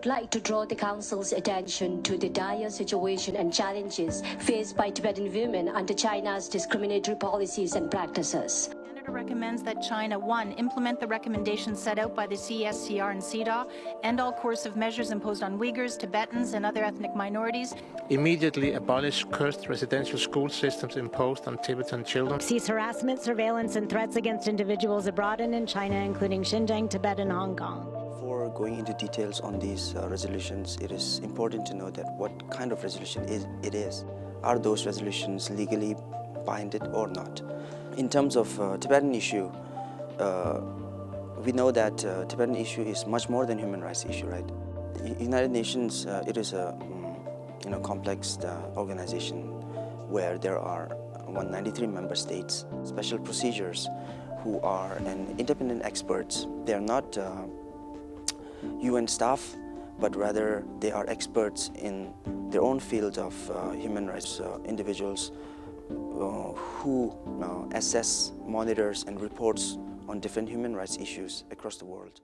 like to draw the Council's attention to the dire situation and challenges faced by Tibetan women under China's discriminatory policies and practices. Canada recommends that China, 1, implement the recommendations set out by the CSCR and CEDAW, end all coercive measures imposed on Uyghurs, Tibetans, and other ethnic minorities. Immediately abolish cursed residential school systems imposed on Tibetan children. Cease harassment, surveillance, and threats against individuals abroad and in China, including Xinjiang, Tibet, and Hong Kong. Before going into details on these resolutions, it is important to know that what kind of resolution it is. Are those resolutions legally binding or not? In terms of Tibetan issue, we know that Tibetan issue is much more than human rights issue, right? United Nations, it is a complex organization where there are 193 member states, special procedures who are independent experts. They are not UN staff, but rather they are experts in their own field of human rights, individuals who assess, monitors, and reports on different human rights issues across the world.